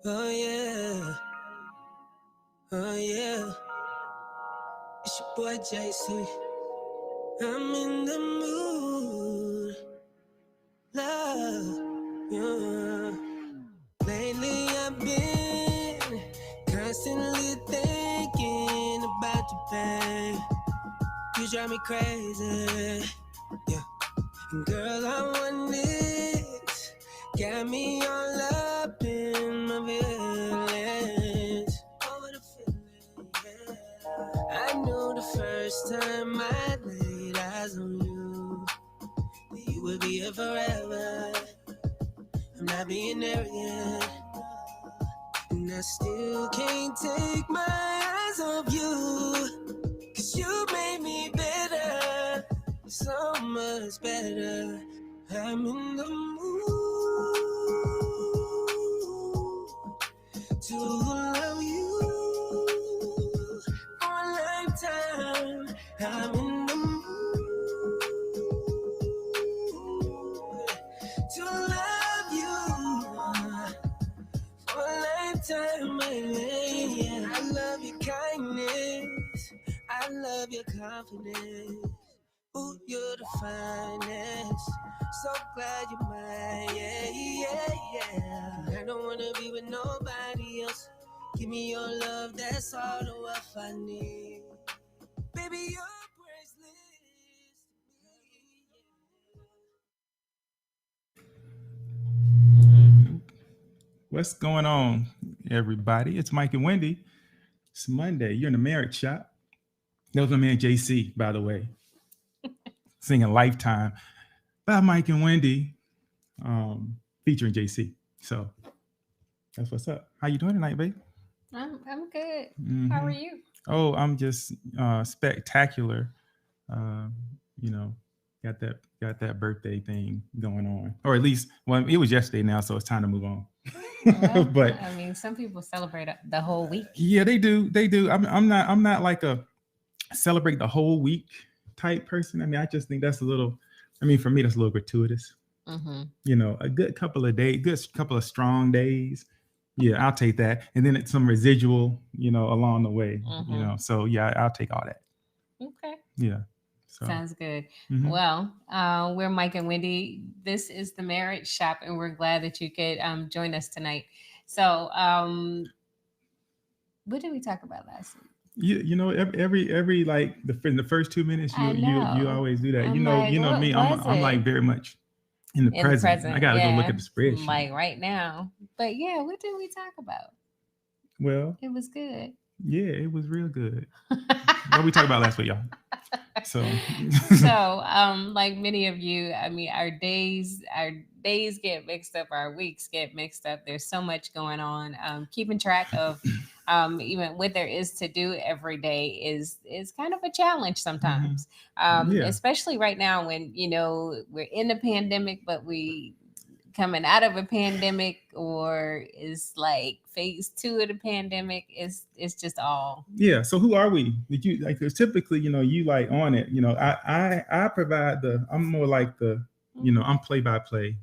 Oh yeah, oh yeah. It's your boy JC. I'm in the mood, love. Yeah. Lately I've been constantly thinking about you, babe. You drive me crazy, yeah. And girl, I want this. Got me all up in my feelings. Over the feeling, yeah. I knew the first time I laid eyes on you that you would be here forever. I'm not being arrogant, and I still can't take my eyes off you. 'Cause you made me better, so much better. I'm in the mood to love you for a lifetime. I'm in the mood to love you for a lifetime, baby. Yeah. I love your kindness, I love your confidence. Ooh, you're the finest. So glad you're mine, yeah, yeah, yeah. I don't wanna be with nobody else. Give me your love, that's all the wealth I need. Baby, you're priceless to me. What's going on, everybody? It's Mike and Wendy. It's Monday. You're in the marriage shop. That was my man JC, by the way, singing Lifetime by Mike and Wendy, featuring JC. So that's what's up. How you doing tonight, babe? I'm good. How are Mm-hmm. you? Oh, I'm just spectacular. Uh, you know, got that birthday thing going on, or at least, well, it was yesterday now, so it's time to move on. Well, But I mean, some people celebrate the whole week. yeah, they do. They do. I'm not like a celebrate the whole week type person. I mean, I just think that's a little. I mean, for me, that's a little gratuitous. Mm-hmm. A good couple of days, good couple of strong days. Yeah, I'll take that, and then it's some residual, along the way. Mm-hmm. So yeah, I'll take all that. Okay. Yeah. So. Sounds good. Mhm. Well, we're Mike and Wendy. This is the Marriage Shop, and we're glad that you could join us tonight. So, what did we talk about last week? Every like in the first 2 minutes, I you know. always do that. I'm like, what Me. was I'm like it? very much in the In the present. I present, got to go look yeah. at the spreadsheet. Like right now. But yeah, what did we talk about? Well, It was good. yeah, it was real good. What we talked about last week, y'all. So, So, like many of you, I mean, our days get mixed up, our weeks get mixed up. There's so much going on. Keeping track of even what there is to do every day is kind of a challenge mhm. sometimes. Yeah, Especially right now when we're in a pandemic, but we coming out of a pandemic, or is like phase two of the pandemic. It's just all. yeah. So who are we? Did you like? Because typically, you like on it. I provide the. I'm more like the. I'm play by play.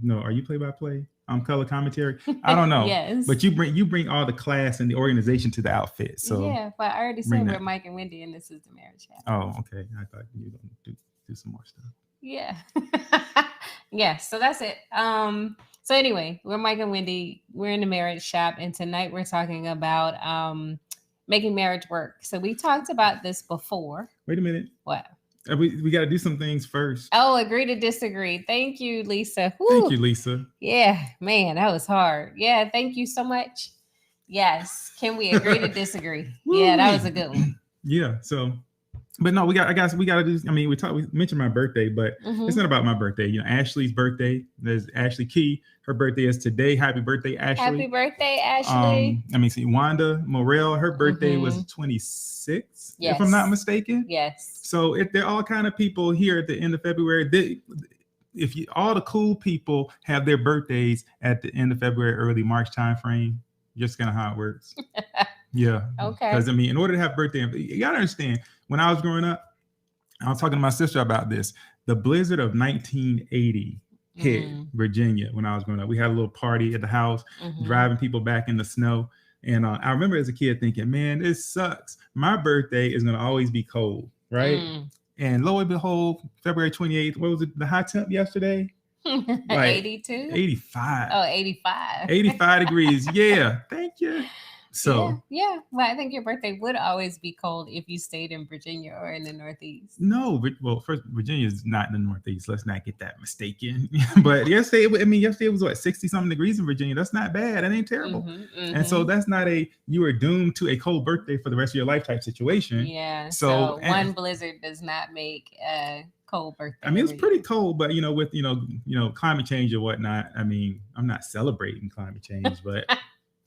No, are you play by play? I'm color commentary. I don't know, Yes. but you bring all the class and the organization to the outfit. So Yeah, but I already bring said we're that. Mike and Wendy, and this is the Marriage Chat. Oh, okay. I thought you were gonna do some more stuff. Yeah. Yeah, so that's it. So anyway, we're Mike and Wendy. We're in the Marriage Shop, and tonight we're talking about making marriage work. So we talked about this before. Wait a minute. What? We got to do some things first. Oh, agree to disagree. Thank you, Lisa. Thank Woo. you, Lisa. Yeah, man, that was hard. Yeah, thank you so much. Yes. Can we agree to disagree? Yeah, that was a good one. Yeah. So, but no, we got to do. I mean, we mentioned my birthday, but it's not about my birthday. Ashley's birthday. There's Ashley Key. Her birthday is today. Happy birthday, Ashley. Happy birthday, Ashley. See, Wanda Morel. Her birthday was 26, Yes. if I'm not mistaken. Yes. So they're all kind of people here at the end of February. All the cool people have their birthdays at the end of February, early March timeframe, just kind of how it works. Yeah. Okay. Because in order to have birthday, you gotta understand. When I was growing up, I was talking to my sister about this. The blizzard of 1980 hit Virginia when I was growing up. We had a little party at the house, driving people back in the snow. And I remember as a kid thinking, man, this sucks. My birthday is going to always be cold, right? And lo and behold, February 28th, what was it, the high temp yesterday? Like 82? 85. Oh, 85. 85 degrees. Yeah. Thank you. So yeah. Well, I think your birthday would always be cold if you stayed in Virginia or in the Northeast. No, well, first, Virginia is not in the Northeast. Let's not get that mistaken. But yesterday it was what, 60-something degrees in Virginia. That's not bad. That ain't terrible. And so that's not you are doomed to a cold birthday for the rest of your life type situation. Yeah. So one blizzard does not make a cold birthday. I mean, it's pretty cold, but with climate change or whatnot. I mean, I'm not celebrating climate change, but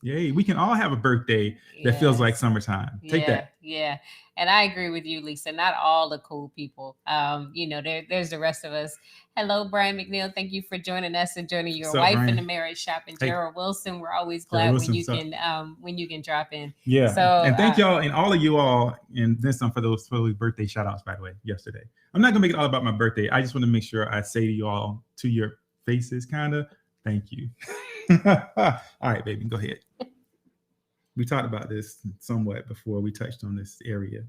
yay, we can all have a birthday that feels like summertime. Take that. Yeah. And I agree with you, Lisa. Not all the cool people. There's the rest of us. Hello, Brian McNeil. Thank you for joining us and joining your wife Brian? in the marriage shop. And Gerald Wilson, we're always glad when you can drop in. Yeah. So and thank y'all and all of you all, and then some for those birthday shout outs, by the way, yesterday. I'm not gonna make it all about my birthday. I just want to make sure I say to you all, to your faces, kind of, thank you. All right, baby, go ahead. We talked about this somewhat before we touched on this area.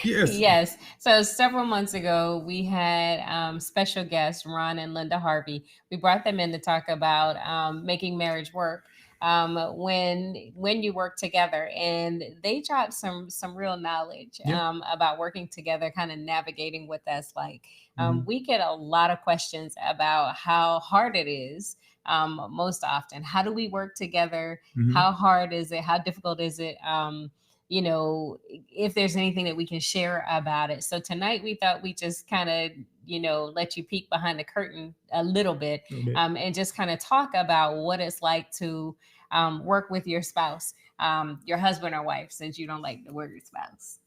Yes. So several months ago, we had special guests, Ron and Linda Harvey. We brought them in to talk about making marriage work when you work together, and they dropped some real knowledge about working together, kind of navigating what that's like. We get a lot of questions about how hard it is. Most often, how do we work together? How hard is it? How difficult is it? If there's anything that we can share about it. So tonight we thought we just kind of, let you peek behind the curtain a little bit. And just kind of talk about what it's like to work with your spouse, your husband or wife, since you don't like the word spouse.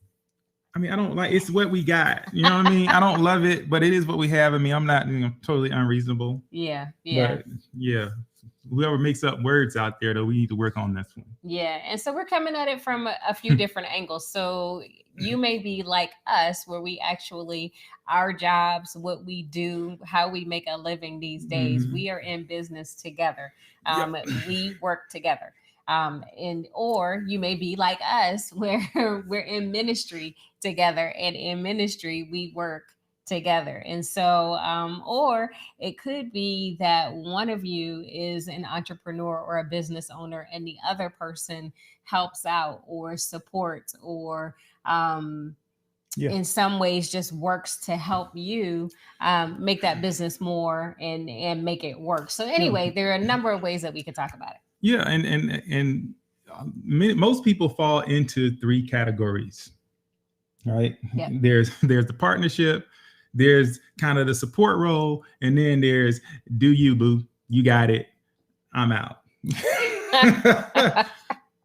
I mean, I don't like, it's what we got. You know what I mean? I don't love it, but it is what we have. I mean, I'm not totally unreasonable. Yeah. But whoever makes up words out there, though, we need to work on this one. Yeah. And so we're coming at it from a few different angles. So you may be like us, where we actually, our jobs, what we do, how we make a living these days, we are in business together. We work together. Or you may be like us, where we're in ministry together, and in ministry we work together. And so, or it could be that one of you is an entrepreneur or a business owner, and the other person helps out or supports or in some ways just works to help you make that business more and make it work. So anyway, there are a number of ways that we could talk about it. Yeah, and most people fall into three categories, right? Yeah. There's the partnership, there's kind of the support role, and then there's do you, boo, you got it, I'm out.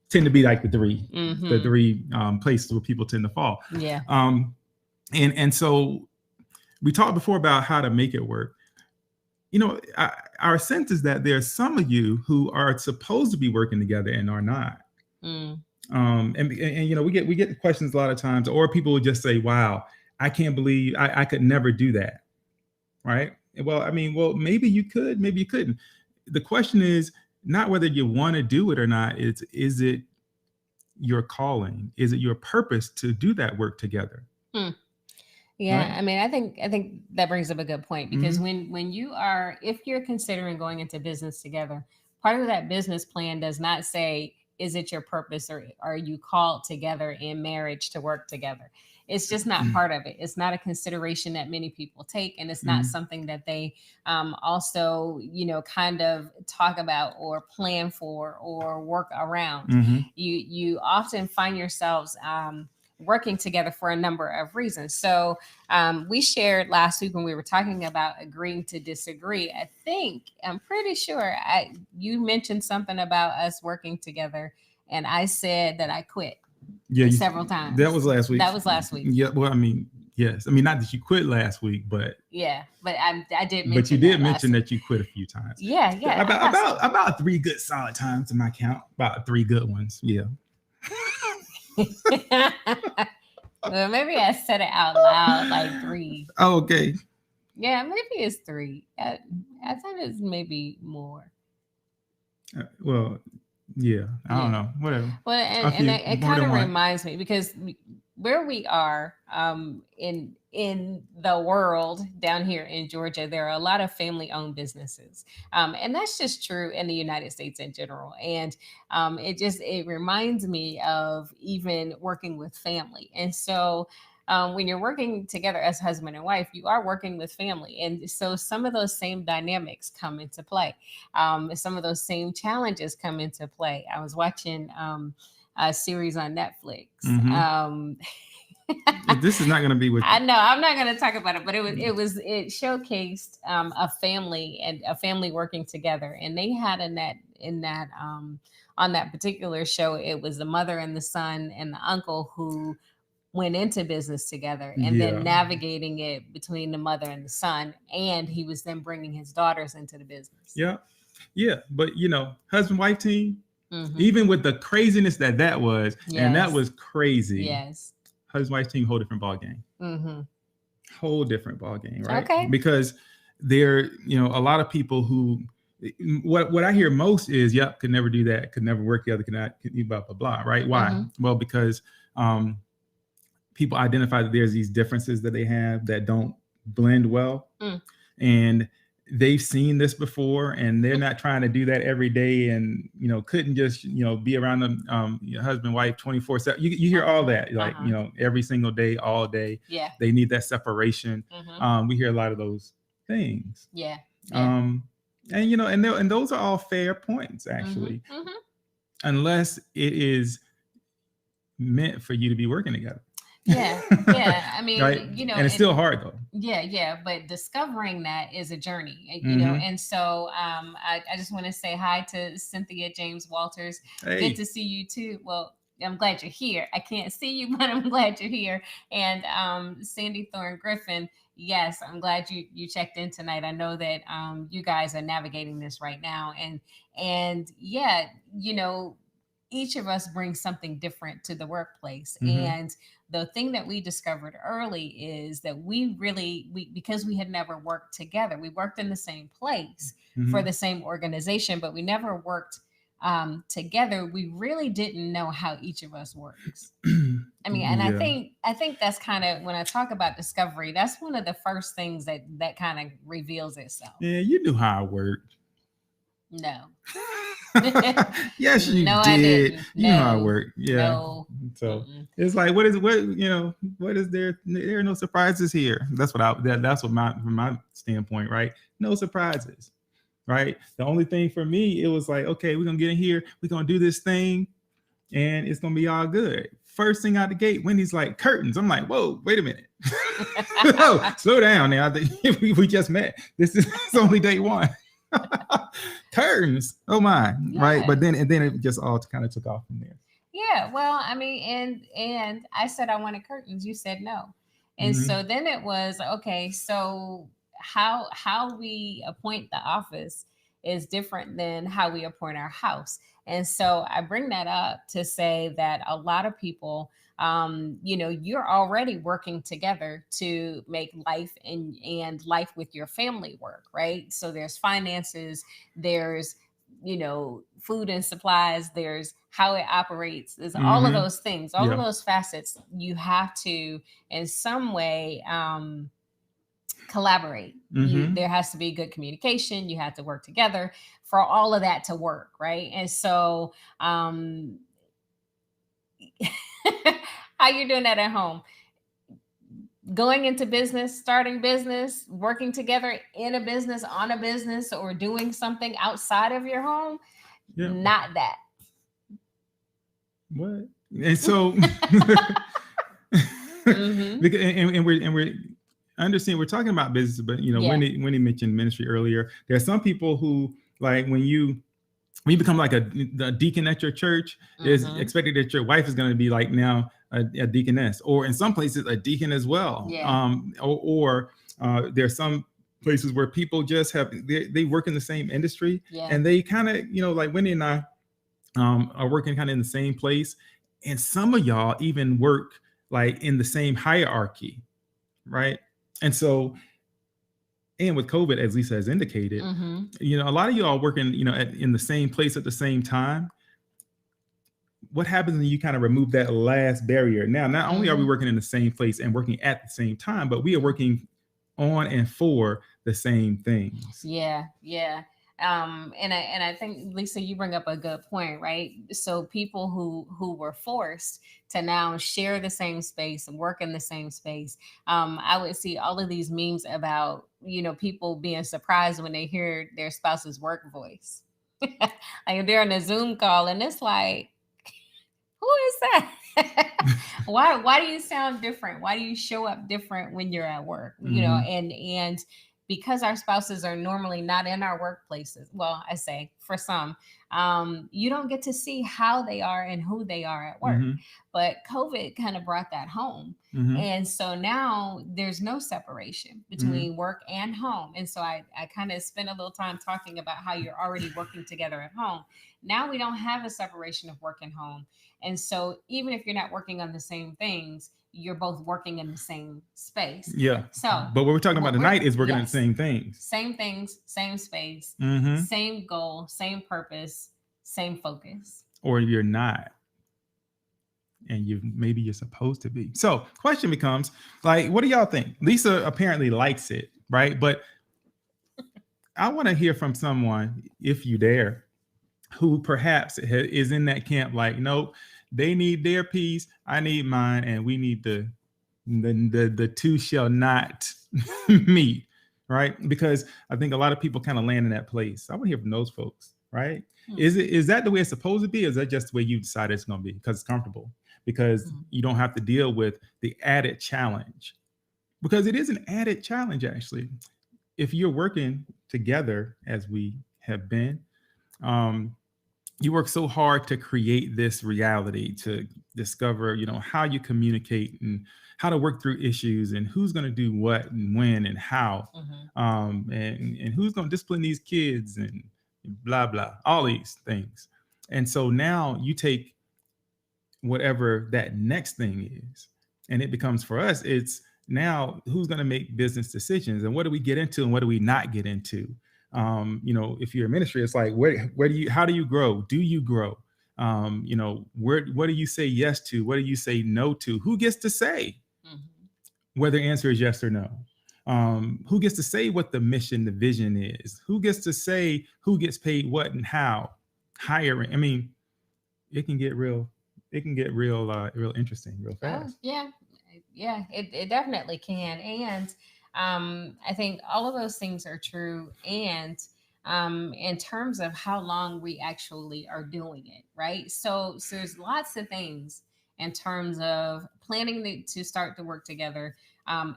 Tend to be like the three places where people tend to fall. Yeah. And so we talked before about how to make it work. Our sense is that there's some of you who are supposed to be working together and are not. And we get questions a lot of times, or people would just say, wow, I can't believe I could never do that. Right. Well, maybe you could, maybe you couldn't. The question is not whether you want to do it or not. Is it your calling? Is it your purpose to do that work together? Yeah, right? I mean, I think that brings up a good point, because if you're considering going into business together, part of that business plan does not say, is it your purpose, or are you called together in marriage to work together? It's just not part of it. It's not a consideration that many people take, and it's not something that they also, kind of talk about or plan for or work around. You often find yourselves working together for a number of reasons. So we shared last week when we were talking about agreeing to disagree. I'm pretty sure you mentioned something about us working together, and I said that I quit. Yeah, several times. That was last week. Yeah, well, yes. Not that you quit last week, but yeah, but I did mention. But you did mention that you quit a few times. Yeah. About 3 good solid times in my count. About 3 good ones. Yeah. Well, maybe I said it out loud like 3. Oh, okay. Yeah, maybe it's 3. I thought it's maybe more. Well, yeah, I don't Yeah. know. Whatever. Well, A and few, it more kind than of one. reminds me because where we are in the world down here in Georgia, there are a lot of family owned businesses, and that's just true in the United States in general. And it reminds me of even working with family, and so. When you're working together as husband and wife, you are working with family. And so some of those same dynamics come into play. Some of those same challenges come into play. I was watching a series on Netflix. Mm-hmm. This is not going to be with. I know I'm not going to talk about it, but it showcased a family and a family working together, and they had in that on that particular show, it was the mother and the son and the uncle who went into business together, and then Yeah. navigating it between the mother and the son, and he was then bringing his daughters into the business. Yeah. Yeah. But, husband wife team, Mhm. even with the craziness that was, and that Yes. was crazy. Yes. Husband wife team, whole different ball game. Mm-hmm. Whole different ball game, right? Okay. Because there, a lot of people who, what I hear most is, yep, could never do that, could never work together, could blah blah blah, right? Why? Mhm. Well, because people identify that there's these differences that they have that don't blend well, and they've seen this before, and they're not trying to do that every day, and couldn't just be around them, your husband wife 24/7. You hear all that, like every single day, all day. Yeah. They need that separation. Mhm. We hear a lot of those things. Yeah. And and those are all fair points, actually, Mhm. unless it is meant for you to be working together. Yeah. Yeah. I mean, Right? And it's still hard though. Yeah. But discovering that is a journey, Mhm. And so I just want to say hi to Cynthia James Walters. Hey. Good to see you too. Well, I'm glad you're here. I can't see you, but I'm glad you're here. And Sandy Thorne Griffin, yes, I'm glad you checked in tonight. I know that you guys are navigating this right now, and yeah, each of us brings something different to the workplace. Mhm. And the thing that we discovered early is that we because we had never worked together, we worked in the same place for the same organization, but we never worked together. We really didn't know how each of us works. I mean, and Yeah. I think that's kind of, when I talk about discovery, that's one of the first things that kind of reveals itself. Yeah, you knew how I worked. No. Yes, you No, did. I didn't. You know how I No. work. Yeah. No. So it's like, what is there? There are no surprises here. That's what from my standpoint, right? No surprises, right? The only thing for me, it was like, okay, we're gonna get in here, we're gonna do this thing, and it's gonna be all good. First thing out the gate, Wendy's like, curtains. I'm like, whoa, wait a minute. Oh, slow down now. I think we just met. This is only day one. Curtains. Oh my. Yeah. Right. But then it just all kind of took off from there. Yeah, well, I mean, and I said I wanted curtains. You said no, and so then it was okay. So how we appoint the office is different than how we appoint our house, and so I bring that up to say that a lot of people, you're already working together to make life and life with your family work, right? So there's finances, there's food and supplies, there's how it operates, there's all of those things, all of those facets. You have to in some way collaborate. There has to be good communication. You have to work together for all of that to work, right? And so how you're doing that at home, going into business, starting business, working together in a business, on a business, or doing something outside of your home. Not that. What? And so because, and we're understand we're talking about business, but when he mentioned ministry earlier, there are some people who, like, when you become like a deacon at your church, it's expected that your wife is going to be like now a deaconess, or in some places a deacon as well. Or there's some places where people just they work in the same industry, and they kind of like Wendy and I are working kind of in the same place, and some of y'all even work like in the same hierarchy, right? And so and with COVID, as Lisa has indicated, a lot of you all working, in the same place at the same time. What happens when you kind of remove that last barrier? Now, not only are we working in the same place and working at the same time, but we are working on and for the same things. Yeah. And I think, Lisa, you bring up a good point, right? So people who were forced to now share the same space and work in the same space. I would see all of these memes about, people being surprised when they hear their spouse's work voice. Like they're on a Zoom call and it's like, who is that? Why do you sound different? Why do you show up different when you're at work? And because our spouses are normally not in our workplaces, well, I say for some, you don't get to see how they are and who they are at work. But COVID kind of brought that home. And so now there's no separation between work and home. And so I kind of spent a little time talking about how you're already working together at home. Now we don't have a separation of work and home. And so even if you're not working on the same things, you're both working in the same space. Yeah. So, but what we're talking about tonight is working on the same things. Same things, same space, same goal, same purpose, same focus. Or you're not. And maybe you're supposed to be. So question becomes, like, what do y'all think? Lisa apparently likes it, right? But I want to hear from someone, if you dare, who perhaps is in that camp, like, nope, they need their piece, I need mine, and we need the two shall not meet, right? Because I think a lot of people kind of land in that place. I want to hear from those folks, right? Is that the way it's supposed to be? Or is that just the way you decided it's going to be? Because it's comfortable, because you don't have to deal with the added challenge. Because it is an added challenge, actually. If you're working together, as we have been, you work so hard to create this reality, to discover, how you communicate and how to work through issues and who's going to do what and when and how, and who's going to discipline these kids and blah, blah, all these things. And so now you take whatever that next thing is, and it becomes, for us, it's now who's going to make business decisions and what do we get into and what do we not get into? If you're a ministry, it's like, how do you grow? Do you grow? What do you say yes to? What do you say no to? Who gets to say whether the answer is yes or no? Who gets to say what the mission, the vision is? Who gets to say who gets paid what and how? Hiring. I mean, it can get real interesting real fast. Yeah, it definitely can. And I think all of those things are true. And in terms of how long we actually are doing it, right? So there's lots of things in terms of planning to start to work together,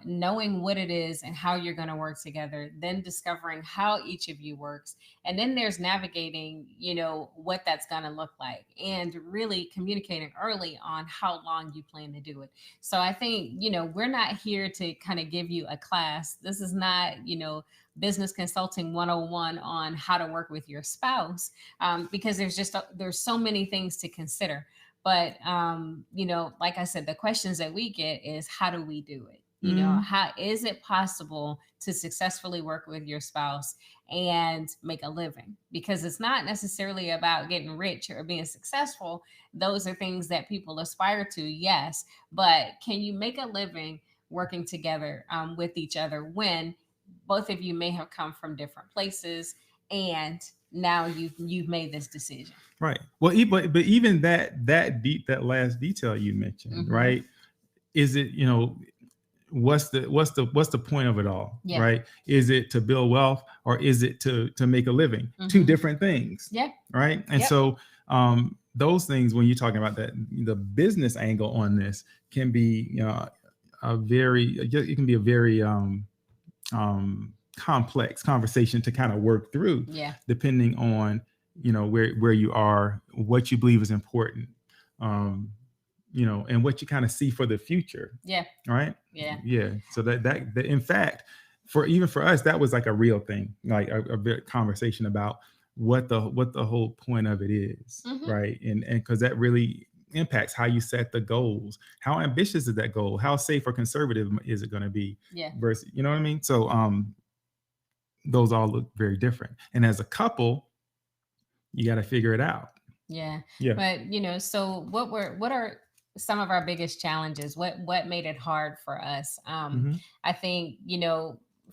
knowing what it is and how you're going to work together, then discovering how each of you works. And then there's navigating, what that's going to look like, and really communicating early on how long you plan to do it. So I think, we're not here to kind of give you a class. This is not, business consulting 101 on how to work with your spouse, because there's so many things to consider. But, like I said, the questions that we get is, how do we do it? How is it possible to successfully work with your spouse and make a living? Because it's not necessarily about getting rich or being successful. Those are things that people aspire to, yes. But can you make a living working together with each other when both of you may have come from different places and now you've made this decision? Right. Well, but even that last detail you mentioned, right? Is it, what's the point of it all? Yeah. Right? Is it to build wealth, or is it to make a living? Two different things. Yeah. Right. And so those things, when you're talking about that, the business angle on this can be, it can be a very complex conversation to kind of work through. Yeah. Depending on, where you are, what you believe is important. And what you kind of see for the future. Yeah. Right. Yeah. Yeah. So that in fact, for us, that was like a real thing, like a conversation about what the whole point of it is. Right. And because that really impacts how you set the goals. How ambitious is that goal? How safe or conservative is it going to be? Yeah. Versus, you know what I mean? So, those all look very different. And as a couple, you got to figure it out. Yeah. Yeah. But, so what are some of our biggest challenges? What made it hard for us? Mm-hmm. I think,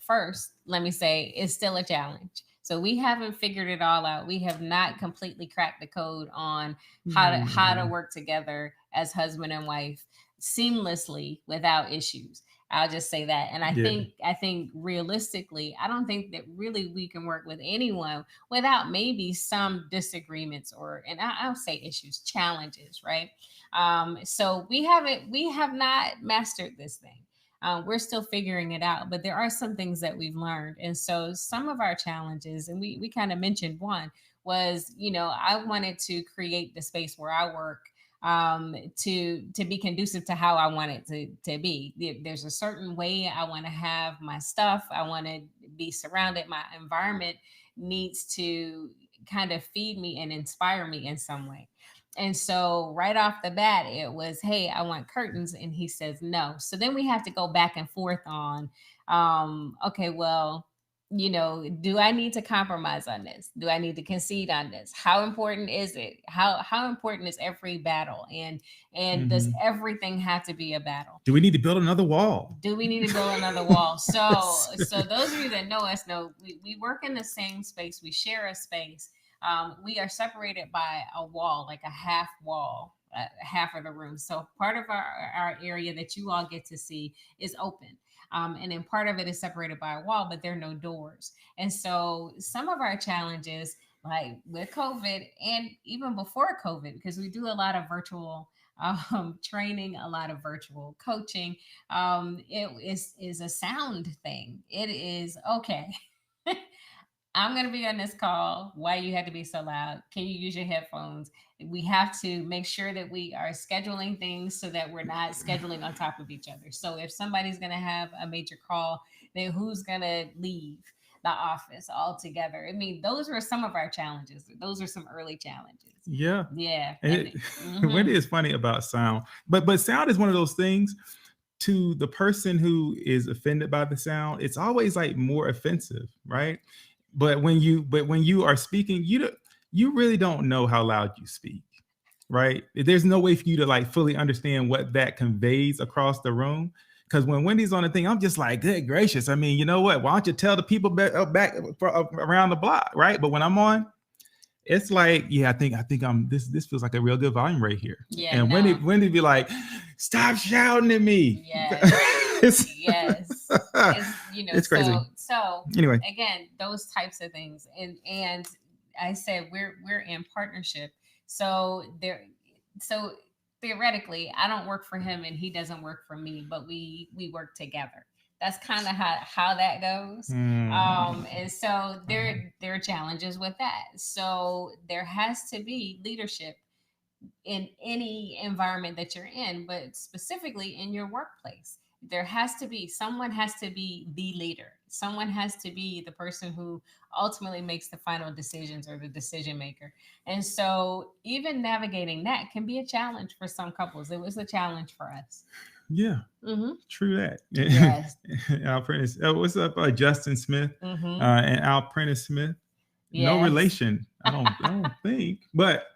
first, let me say it's still a challenge. So we haven't figured it all out. We have not completely cracked the code on how to work together as husband and wife seamlessly without issues. I'll just say that. And I think realistically, I don't think that really we can work with anyone without maybe some disagreements and I'll say issues, challenges, right? So we have not mastered this thing. We're still figuring it out, but there are some things that we've learned. And so some of our challenges, and we kind of mentioned one, was, I wanted to create the space where I work to be conducive to how I want it to be. There's a certain way I want to have my stuff. I want to be surrounded. My environment needs to kind of feed me and inspire me in some way. And so right off the bat, it was, hey, I want curtains. And he says no. So then we have to go back and forth on, okay, well, do I need to compromise on this? Do I need to concede on this? How important is it? How important is every battle? And does everything have to be a battle? Do we need to build another wall? Do we need to build another wall? So those of you that know us know we work in the same space. We share a space. We are separated by a wall, like a half wall, half of the room. So part of our area that you all get to see is open. And then part of it is separated by a wall, but there are no doors. And so some of our challenges, like with COVID and even before COVID, because we do a lot of virtual training, a lot of virtual coaching, it is a sound thing. It is okay. I'm going to be on this call. Why you had to be so loud? Can you use your headphones? We have to make sure that we are scheduling things so that we're not scheduling on top of each other. So if somebody's going to have a major call, then who's going to leave the office altogether? I mean, those were some of our challenges. Those are some early challenges. Yeah. Yeah. What is funny about sound, but sound is one of those things. To the person who is offended by the sound, it's always like more offensive, right? But when you are speaking, you really don't know how loud you speak, right? There's no way for you to like fully understand what that conveys across the room. Because when Wendy's on the thing, I'm just like, good gracious. I mean, you know what? Why don't you tell the people back around the block, right? But when I'm on, it's like, yeah, I think I'm this feels like a real good volume right here. Yeah. And Wendy be like, stop shouting at me. Yes. Yes. It's crazy. So anyway, again, those types of things. And I said we're in partnership. So theoretically, I don't work for him and he doesn't work for me, but we work together. That's kind of how that goes. And so there are challenges with that. So there has to be leadership in any environment that you're in, but specifically in your workplace. Someone has to be the leader. Someone has to be the person who ultimately makes the final decisions or the decision maker. And so even navigating that can be a challenge for some couples. It was a challenge for us. Yeah, true that. Yes. Al Prentice. What's up, Justin Smith and Al Prentice Smith? Yes. No relation, I don't think. But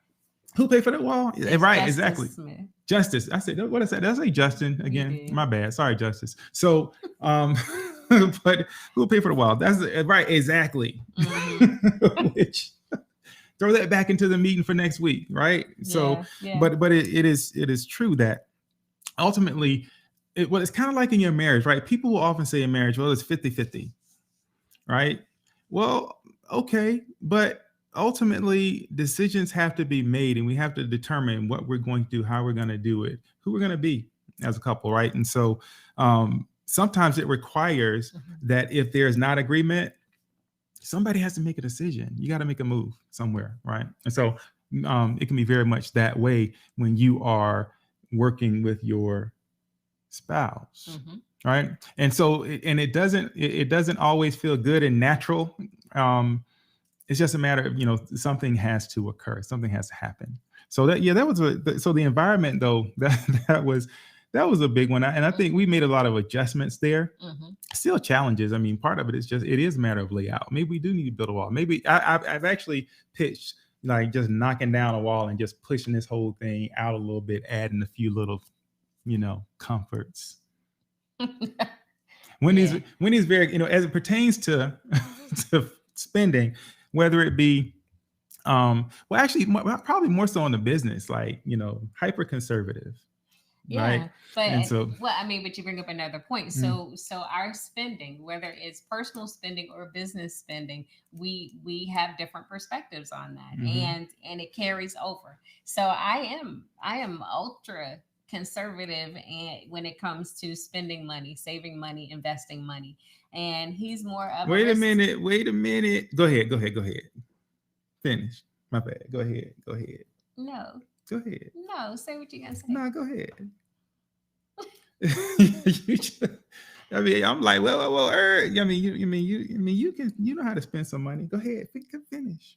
who paid for that wall? Right, Justice exactly. Smith. Justice. I said, what I said? Did I say Justin again? My bad. Sorry, Justice. So, but who paid for the wall? That's right, exactly. Which throw that back into the meeting for next week, right? So, but it is true that ultimately, it's kind of like in your marriage, right? People will often say in marriage, well, it's 50-50, right? Well, okay, but ultimately decisions have to be made and we have to determine what we're going to do, how we're going to do it, who we're going to be as a couple, right? And so sometimes it requires that if there's not agreement, somebody has to make a decision. You got to make a move somewhere, right? And so it can be very much that way when you are working with your spouse, right? And so it doesn't always feel good and natural. It's just a matter of, something has to occur. Something has to happen. So that was so the environment though, that was that was a big one. And I think we made a lot of adjustments there. Still challenges. I mean, part of it is just, it is a matter of layout. Maybe we do need to build a wall. Maybe I've actually pitched like just knocking down a wall and just pushing this whole thing out a little bit, adding a few little, comforts. Wendy's very, as it pertains to to spending, whether it be actually probably more so on the business, like, hyper conservative. Yeah, right? But you bring up another point. So our spending, whether it's personal spending or business spending, we have different perspectives on that, and it carries over. So I am ultra conservative and when it comes to spending money, saving money, investing money, and he's more of wait a minute. Go ahead. Finish. My bad. Go ahead. No. Go ahead. No, say what you're gonna say. No, go ahead. I'm like, well. You can, know how to spend some money. Go ahead, finish.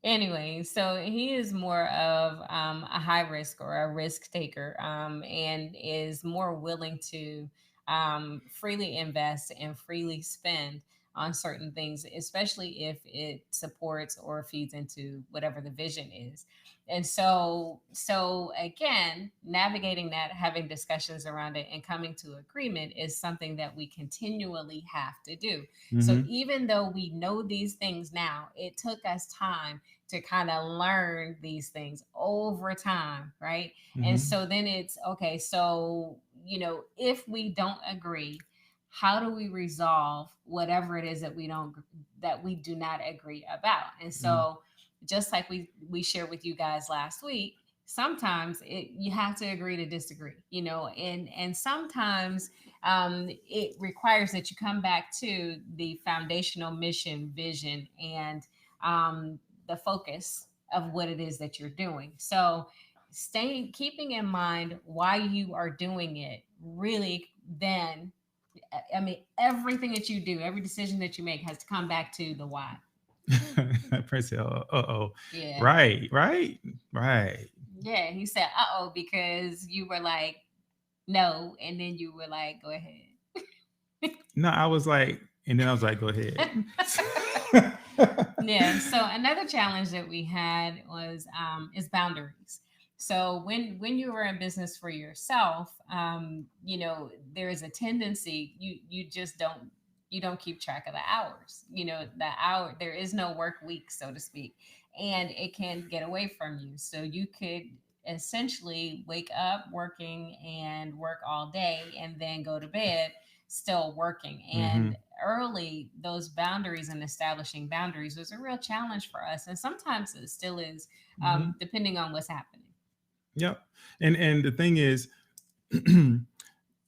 Anyway, so he is more of a high risk or a risk taker, and is more willing to freely invest and freely spend on certain things, especially if it supports or feeds into whatever the vision is. And so again, navigating that, having discussions around it and coming to agreement is something that we continually have to do. So even though we know these things now, it took us time to kind of learn these things over time, right? And so then it's okay, so if we don't agree, how do we resolve whatever it is that we do not agree about? And so just like we shared with you guys last week, sometimes you have to agree to disagree, and sometimes it requires that you come back to the foundational mission, vision, and the focus of what it is that you're doing. So keeping in mind why you are doing it, really then, everything that you do, every decision that you make has to come back to the why. Prince said, uh-oh. Yeah. Right. Yeah, he said, uh-oh, because you were like, no, and then you were like, go ahead. No, I was like, and then I was like, go ahead. Yeah, so another challenge that we had was is boundaries. So when you are in business for yourself, there is a tendency you don't keep track of the hours. There is no work week, so to speak, and it can get away from you. So you could essentially wake up working and work all day and then go to bed still working. And early, those boundaries and establishing boundaries was a real challenge for us, and sometimes it still is, depending on what's happening. Yep. And the thing is,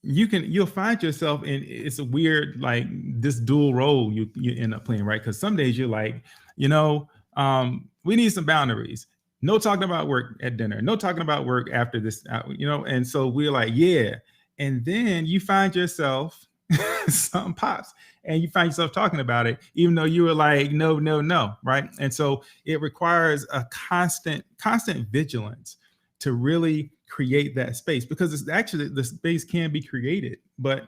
you'll find yourself in, it's a weird, like this dual role you end up playing, right? Because some days you're like, we need some boundaries. No talking about work at dinner. No talking about work after this, and so we're like, yeah. And then you find yourself, something pops and you find yourself talking about it, even though you were like, no, right? And so it requires a constant vigilance to really create that space, because it's actually, the space can be created. But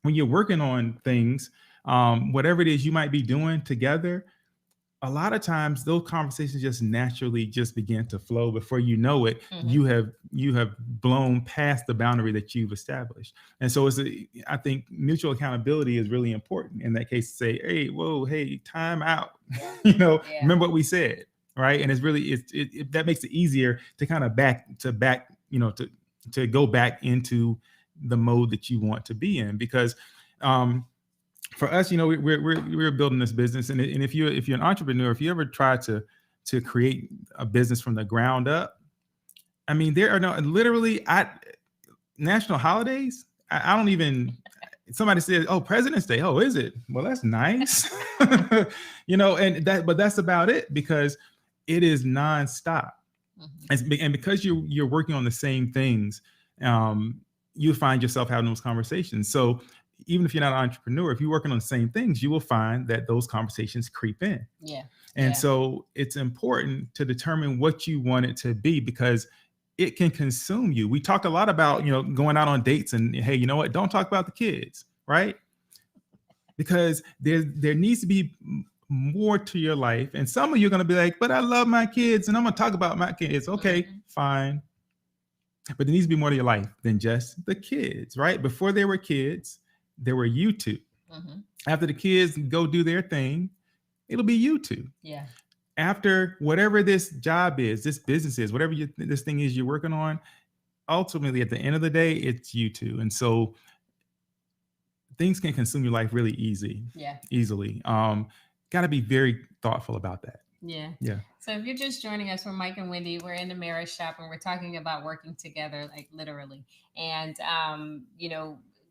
when you're working on things, whatever it is you might be doing together, a lot of times those conversations just naturally just begin to flow. Before you know it, you have blown past the boundary that you've established. And so I think mutual accountability is really important in that case, to say, hey, time out. Remember what we said, right? And it's really, that makes it easier to kind of to go back into the mode that you want to be in. Because for us, we're building this business, and if you're an entrepreneur, if you ever try to create a business from the ground up, there are literally national holidays. I don't even. Somebody said, "Oh, President's Day. Oh, is it? Well, that's nice." But that's about it, because it is nonstop, and because you're working on the same things, you find yourself having those conversations. So even if you're not an entrepreneur, if you're working on the same things, you will find that those conversations creep in. Yeah. And so it's important to determine what you want it to be, because it can consume you. We talk a lot about, going out on dates and, hey, you know what? Don't talk about the kids, right? Because there needs to be more to your life. And some of you are going to be like, but I love my kids and I'm going to talk about my kids. Okay, fine. But there needs to be more to your life than just the kids, right? Before there were kids, there were you two. After the kids go do their thing, it'll be you two. Yeah. After whatever this job is, this business is, whatever this thing is you're working on, ultimately at the end of the day, it's you two. And so things can consume your life really easily. Got to be very thoughtful about that. Yeah. Yeah. So if you're just joining us, we're Mike and Wendy. We're in the marriage shop and we're talking about working together, like literally. And,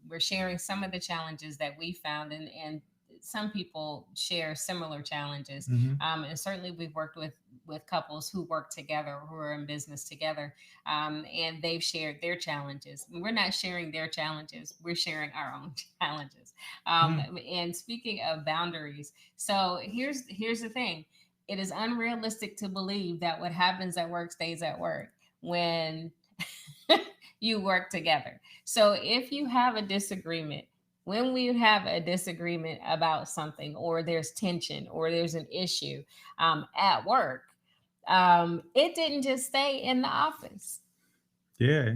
we're sharing some of the challenges that we found, and some people share similar challenges. And certainly we've worked with couples who work together, who are in business together, and they've shared their challenges. We're not sharing their challenges. We're sharing our own challenges. And speaking of boundaries, so here's the thing. It is unrealistic to believe that what happens at work stays at work when you work together. So if you have a disagreement, when we have a disagreement about something, or there's tension, or there's an issue at work, it didn't just stay in the office. Yeah.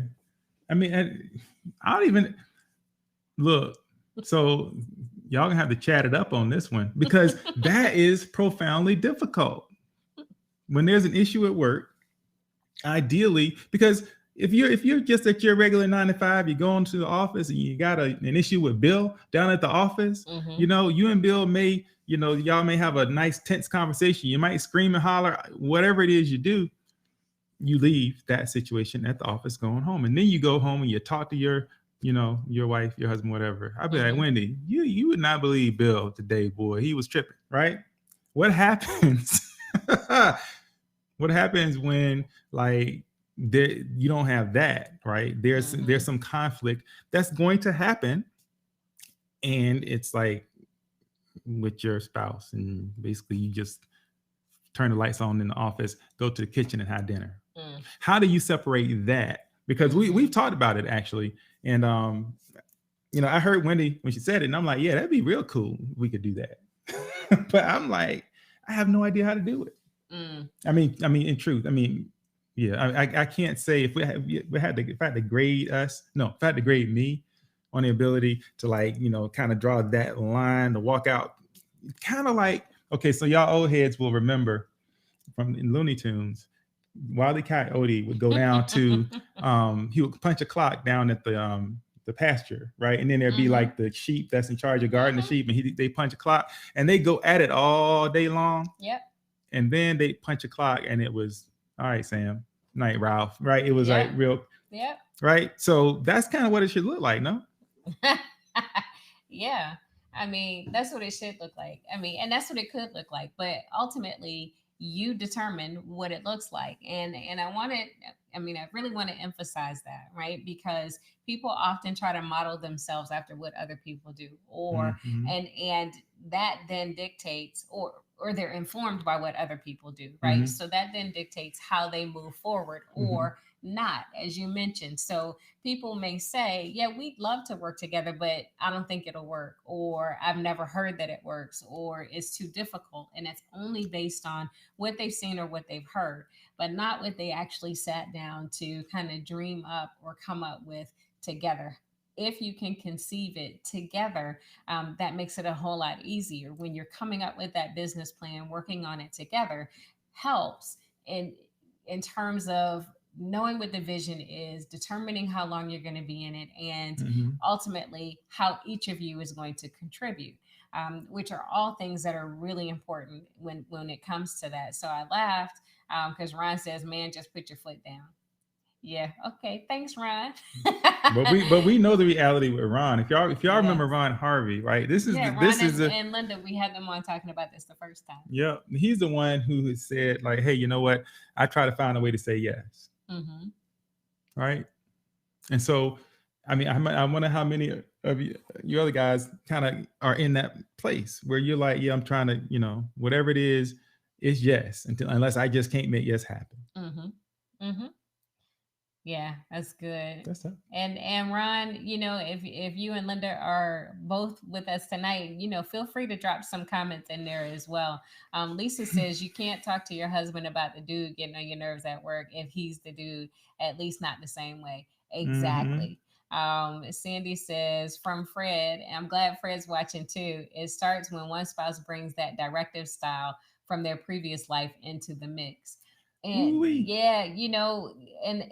I mean, I don't even look. So y'all gonna have to chat it up on this one, because that is profoundly difficult. When there's an issue at work, ideally, because if you're just at your regular 9 to 5, you go into the office and you got an issue with Bill down at the office, you and Bill may, y'all may have a nice tense conversation. You might scream and holler, whatever it is you do. You leave that situation at the office going home, and then you go home and you talk to your wife, your husband, whatever. I'd be like, Wendy, you would not believe Bill today, boy. He was tripping, right? What happens? What happens when you don't have that, right? There's some conflict that's going to happen, and it's like with your spouse, and basically you just turn the lights on in the office, go to the kitchen and have dinner. How do you separate that? Because we've talked about it actually, and I heard Wendy when she said it, and I'm like, yeah, that'd be real cool if we could do that. But I'm like, I have no idea how to do it. I mean, in truth, yeah, I can't say if I had to grade me on the ability to kind of draw that line to walk out, kind of like, okay, so y'all old heads will remember from in Looney Tunes, Wile E. Coyote would go down to he would punch a clock down at the pasture, right? And then there'd be like the sheep that's in charge of guarding the sheep, and they punch a clock, and they go at it all day long. Yep. And then they punch a clock, and it was, all right, Sam, night, Ralph, right? It was like real, right? So that's kind of what it should look like, no? Yeah. That's what it should look like. And that's what it could look like. But ultimately, you determine what it looks like. And I really want to emphasize that, right? Because people often try to model themselves after what other people do, or and that then dictates, or they're informed by what other people do, right? So that then dictates how they move forward or not, as you mentioned. So people may say, yeah, we'd love to work together, but I don't think it'll work, or I've never heard that it works, or it's too difficult. And it's only based on what they've seen or what they've heard, but not what they actually sat down to kind of dream up or come up with together. If you can conceive it together, that makes it a whole lot easier. When you're coming up with that business plan, working on it together helps in terms of knowing what the vision is, determining how long you're going to be in it, and ultimately how each of you is going to contribute, which are all things that are really important when it comes to that. So I laughed because Ron says, man, just put your foot down. Yeah. Okay. Thanks, Ron. but we know the reality with Ron. If y'all remember Ron Harvey, right? And Linda, we had them on talking about this the first time. Yeah, he's the one who said like, hey, you know what? I try to find a way to say yes. Right. And so, I wonder how many of you other guys kind of are in that place where you're like, yeah, I'm trying to, whatever it is, it's yes, unless I just can't make yes happen. Yeah, that's good. That's tough. And Ron, if you and Linda are both with us tonight, feel free to drop some comments in there as well. Lisa says you can't talk to your husband about the dude getting on your nerves at work if he's the dude, at least not the same way. Mm-hmm. Exactly. Sandy says from Fred, and I'm glad Fred's watching too. It starts when one spouse brings that directive style from their previous life into the mix. And Ooh-wee. yeah, and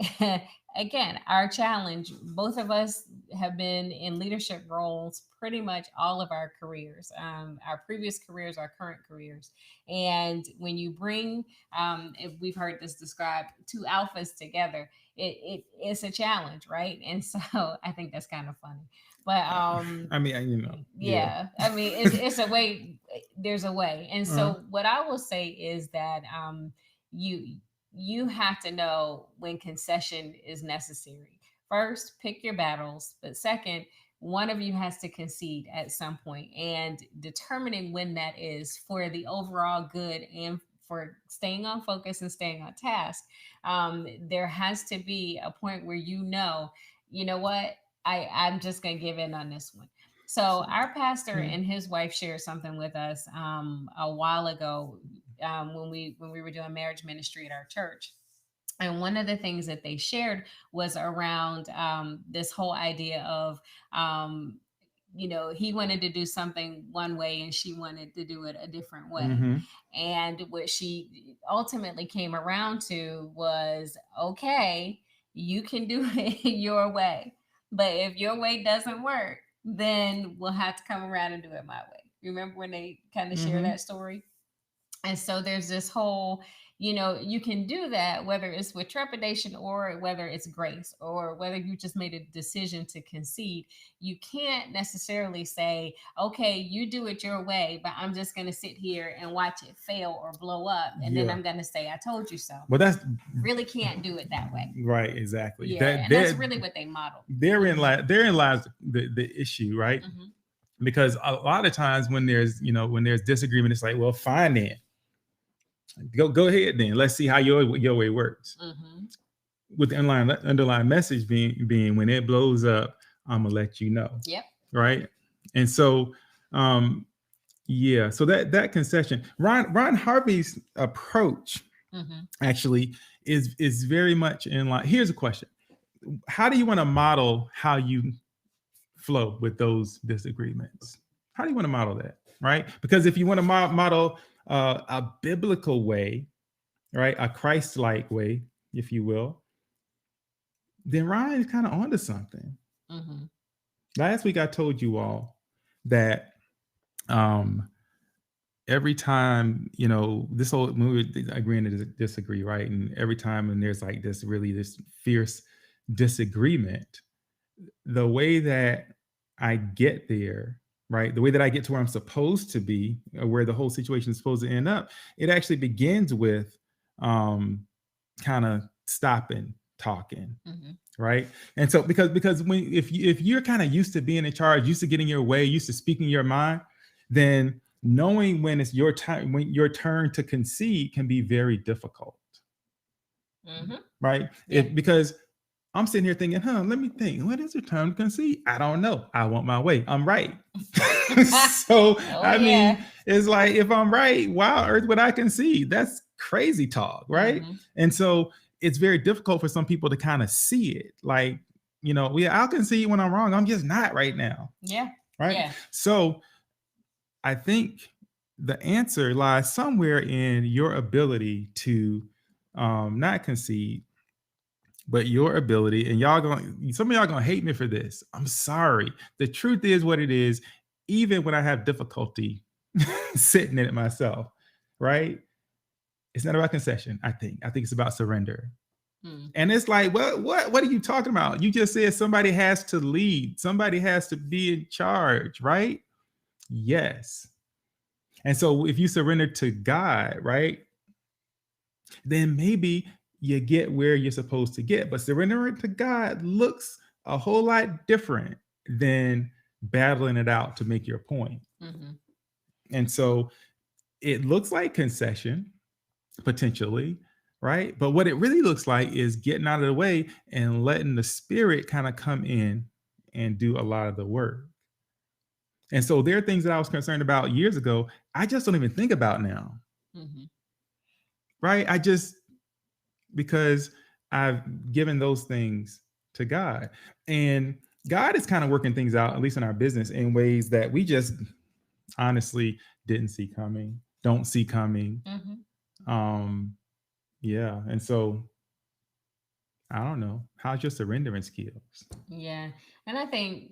again, our challenge, both of us have been in leadership roles pretty much all of our careers, our previous careers, our current careers. And when you bring, if we've heard this described, two alphas together, it's a challenge, right? And so I think that's kind of funny. But I mean, yeah. yeah, I mean, it's a way, there's a way. And Uh-huh. so what I will say is that you you have to know when concession is necessary. First, pick your battles, but second, one of you has to concede at some point, and determining when that is for the overall good and for staying on focus and staying on task. There has to be a point where you know what, I'm just gonna give in on this one. So our pastor Yeah. and his wife shared something with us a while ago, when we were doing marriage ministry at our church. And one of the things that they shared was around this whole idea of, he wanted to do something one way and she wanted to do it a different way. Mm-hmm. And what she ultimately came around to was, okay, you can do it your way. But if your way doesn't work, then we'll have to come around and do it my way. Remember when they kind of share Mm-hmm. that story? And so there's this whole, you can do that whether it's with trepidation or whether it's grace or whether you just made a decision to concede. You can't necessarily say, okay, you do it your way, but I'm just going to sit here and watch it fail or blow up. And then Yeah. I'm going to say, I told you so. Well, that's Really can't do it that way. right. Exactly. Yeah. And that's really what they model. Therein lies the issue, right? Mm-hmm. Because a lot of times when there's disagreement, it's like, well, fine then. Go ahead then. Let's see how your way works. Mm-hmm. With the underlying message being when it blows up, I'm gonna let you know. Yep. Right. And so so that concession, Ron Harvey's approach Mm-hmm. actually is very much in line. Here's a question. How do you want to model how you flow with those disagreements? How do you want to model that? Right? Because if you want to model a biblical way, right, a Christ-like way, if you will, then Ryan is kind of onto something. Mm-hmm. Last week I told you all that every time, this whole movie, agreeing to disagree, right? And every time when there's like this fierce disagreement, the way that I get there, right, the way that I get to where I'm supposed to be, or where the whole situation is supposed to end up, it actually begins with kind of stopping talking. Mm-hmm. Right. And so because if you're kind of used to being in charge, used to getting your way, used to speaking your mind, then knowing when it's your time, when your turn to concede can be very difficult. Mm-hmm. Right. Yeah. Because I'm sitting here thinking, let me think, when is your time to concede? I don't know. I want my way. I'm right. So, I mean, it's like, if I'm right, why on earth would I concede? That's crazy talk. Right. Mm-hmm. And so it's very difficult for some people to kind of see it. Like, I'll concede when I'm wrong. I'm just not right now. Yeah. Right. Yeah. So I think the answer lies somewhere in your ability to not concede, but your ability, and some of y'all gonna hate me for this. I'm sorry. The truth is what it is, even when I have difficulty sitting in it myself, right? It's not about concession, I think. I think it's about surrender. And it's like, what are you talking about? You just said somebody has to lead, somebody has to be in charge, right? Yes. And so if you surrender to God, right, then maybe you get where you're supposed to get. But surrendering to God looks a whole lot different than battling it out to make your point. Mm-hmm. And so it looks like concession, potentially, right? But what it really looks like is getting out of the way and letting the spirit kind of come in and do a lot of the work. And so there are things that I was concerned about years ago, I just don't even think about now. Mm-hmm. Right? I just, because I've given those things to God. And God is kind of working things out, at least in our business, in ways that we just honestly didn't see coming, don't see coming. Mm-hmm. Yeah. And so I don't know. How's your surrendering skills? Yeah. And I think,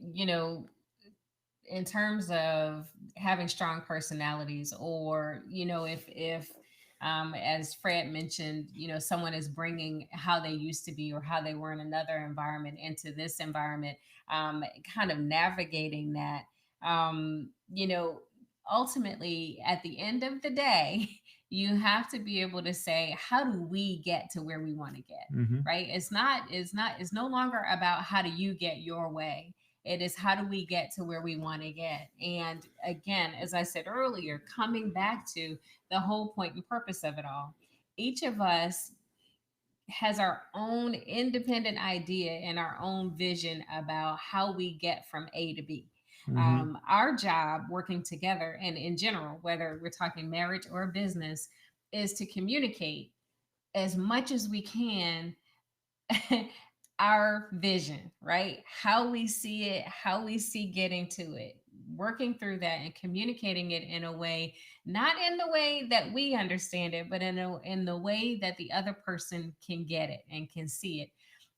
in terms of having strong personalities, or if as Fred mentioned, someone is bringing how they used to be or how they were in another environment into this environment, kind of navigating that, um, you know ultimately at the end of the day, you have to be able to say, how do we get to where we want to get? Mm-hmm. Right? It's no longer about how do you get your way. It is how do we get to where we want to get. And again, as I said earlier, coming back to the whole point and purpose of it all, each of us has our own independent idea and our own vision about how we get from A to B. Mm-hmm. Our job working together, and in general, whether we're talking marriage or business, is to communicate as much as we can our vision, right? How we see it, how we see getting to it, working through that and communicating it in a way, not in the way that we understand it, but in the way that the other person can get it and can see it.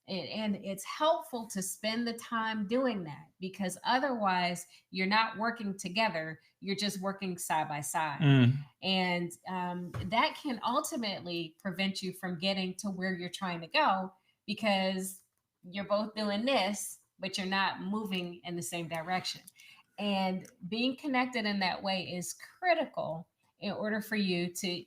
And it's helpful to spend the time doing that, because otherwise you're not working together, you're just working side by side. Mm. And that can ultimately prevent you from getting to where you're trying to go, because you're both doing this, but you're not moving in the same direction. And being connected in that way is critical in order for you to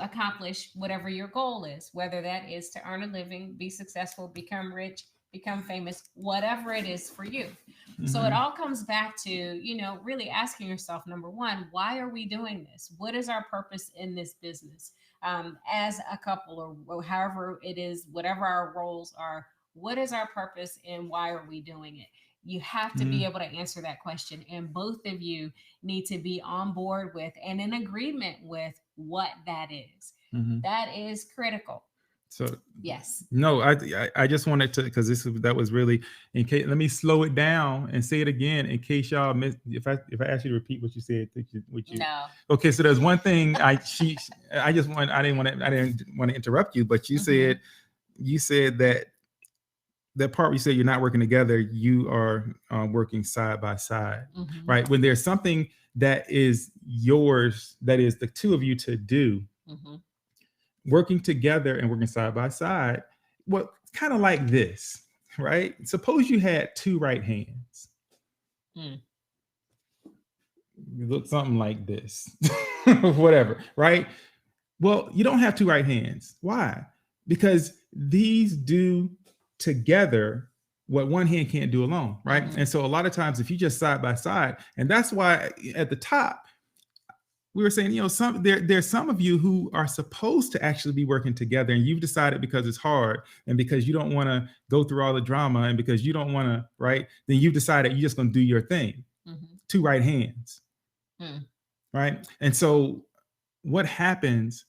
accomplish whatever your goal is, whether that is to earn a living, be successful, become rich, become famous, whatever it is for you. Mm-hmm. So it all comes back to, really asking yourself, number one, why are we doing this? What is our purpose in this business? As a couple, or however it is, whatever our roles are, what is our purpose and why are we doing it? You have to be able to answer that question. And both of you need to be on board with and in agreement with what that is. Mm-hmm. That is critical. So Yes. no, I just wanted to, because that was really, in case, let me slow it down and say it again in case y'all missed. If I ask you to repeat what you said, No. Okay, so there's one thing I didn't want to interrupt you, but you said that part where you said you're not working together, you are working side by side, right? When there's something that is yours, that is the two of you to do, working together and working side by side, well, kind of like this, right? Suppose you had two right hands. You look something like this, whatever, right? Well, you don't have two right hands. Why? Because these do together what one hand can't do alone, right? And so a lot of times, if you just side by side, and that's why at the top, we were saying, there's some of you who are supposed to actually be working together, and you've decided because it's hard and because you don't want to go through all the drama and because you don't want to, right? Then you've decided you're just going to do your thing. Two right hands, right? And so what happens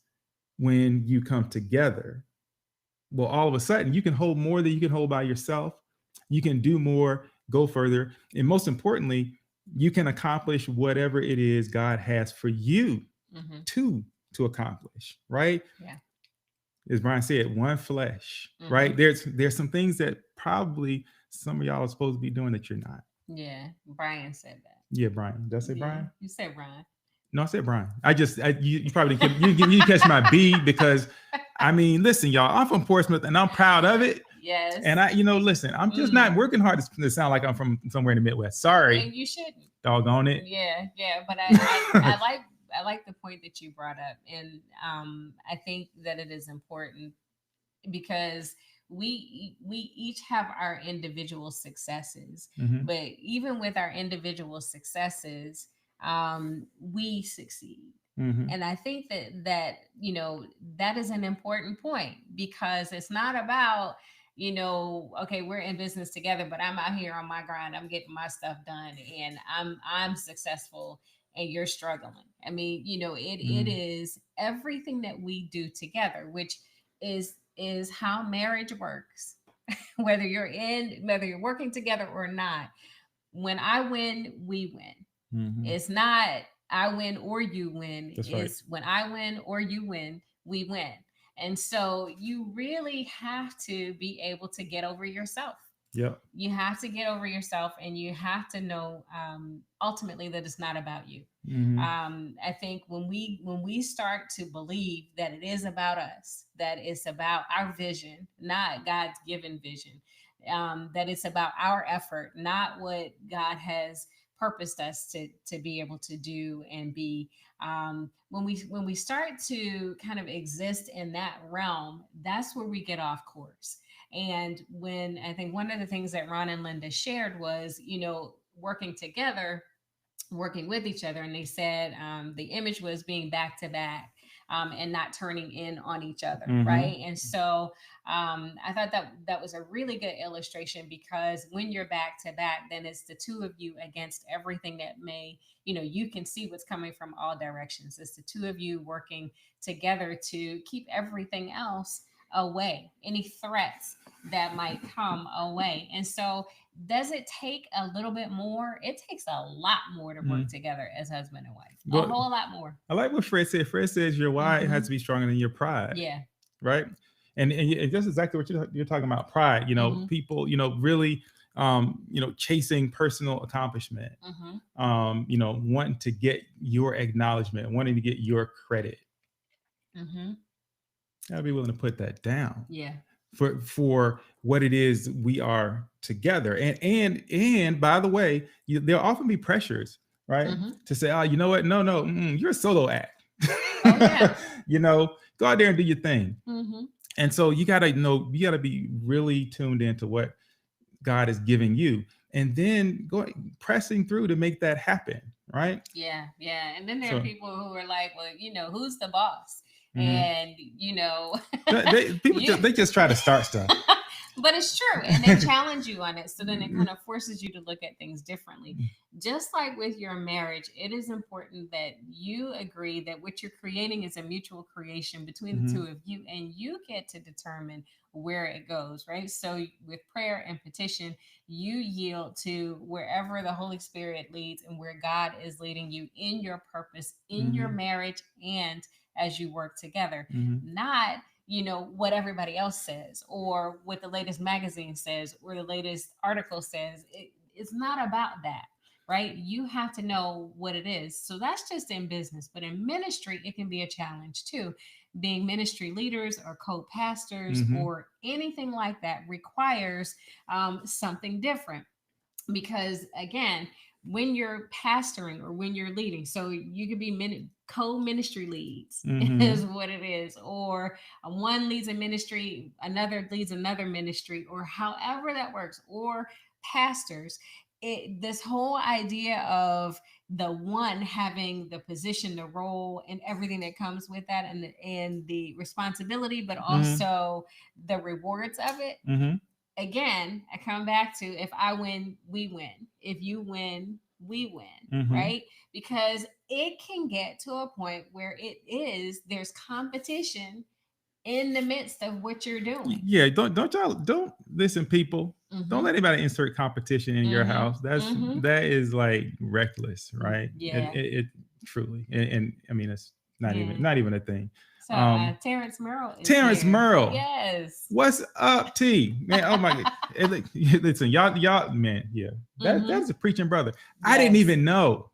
when you come together? Well, all of a sudden you can hold more than you can hold by yourself. You can do more, go further. And most importantly, you can accomplish whatever it is God has for you to accomplish, right? Yeah. As Brian said, one flesh, right? There's some things that probably some of y'all are supposed to be doing that you're not. Yeah. Brian said that. Yeah, Brian. Did I say Brian? You said Brian. No, I said Brian. You probably you catch my B, because I mean, listen, y'all, I'm from Portsmouth and I'm proud of it. Yes. And listen, I'm just not working hard to sound like I'm from somewhere in the Midwest. Sorry. And you shouldn't. Doggone it. Yeah. But I like the point that you brought up. And I think that it is important because we each have our individual successes, but even with our individual successes, we succeed. Mm-hmm. And I think that that is an important point, because it's not about, okay, we're in business together, but I'm out here on my grind, I'm getting my stuff done, and I'm successful and you're struggling. I mean, it Mm-hmm. is everything that we do together, which is how marriage works. Whether you're working together or not, when I win, we win. Mm-hmm. It's not I win or you win. That's right. It's when I win or you win, we win. And so you really have to be able to get over yourself. Yep. You have to get over yourself, and you have to know, ultimately, that it's not about you. Mm-hmm. I think when we start to believe that it is about us, that it's about our vision, not God's given vision, that it's about our effort, not what God has purposed us to be able to do and be. When we start to kind of exist in that realm, that's where we get off course. And when I think one of the things that Ron and Linda shared was, working together, working with each other, and they said, the image was being back to back, and not turning in on each other, Mm-hmm. right? And so I thought that was a really good illustration, because when you're back to back, then it's the two of you against everything that may, you can see what's coming from all directions. It's the two of you working together to keep everything else away, any threats that might come away. And so, does it take a little bit more? It takes a lot more to work together as husband and wife. A But whole lot more. I like what Fred said. Fred says your why has Mm-hmm. to be stronger than your pride. Yeah. Right. And that's exactly what you're talking about. Pride. Mm-hmm. People, really, chasing personal accomplishment, Mm-hmm. wanting to get your acknowledgement, wanting to get your credit. Mm-hmm. Gotta be willing to put that down. Yeah. For what it is we are together. And by the way, there'll often be pressures, right? Mm-hmm. To say, oh, you know what? No, you're a solo act. Oh, yeah. Go out there and do your thing. Mm-hmm. And so you gotta be really tuned into what God is giving you, and then pressing through to make that happen, right? Yeah, yeah. And then there are people who are like, well, who's the boss? And people they just try to start stuff. But it's true, and they challenge you on it, so then it kind of forces you to look at things differently. Just like with your marriage, it is important that you agree that what you're creating is a mutual creation between the two of you, and you get to determine where it goes, right? So with prayer and petition, you yield to wherever the Holy Spirit leads and where God is leading you in your purpose, in your marriage, and as you work together. Not what everybody else says, or what the latest magazine says, or the latest article says. It's not about that, right? You have to know what it is. So that's just in business, but in ministry, it can be a challenge too. Being ministry leaders or co-pastors or anything like that requires something different, because again, when you're pastoring or when you're leading, so you could be co-ministry leads is what it is, or one leads a ministry, another leads another ministry, or however that works, or pastors. This whole idea of the one having the position, the role, and everything that comes with that, and the responsibility, but also the rewards of it. Again, I come back to, if I win, we win. If you win, we win, right? Because it can get to a point where there's competition in the midst of what you're doing. Yeah, don't listen, people. Don't let anybody insert competition in your house. That is like reckless, right? Yeah. It truly, and I mean, it's not even a thing. So Terrence Merle is Terrence here. Merle. Yes. What's up, T? Man, oh my God. Listen, y'all, man, yeah. That's a preaching brother. Yes. I didn't even know.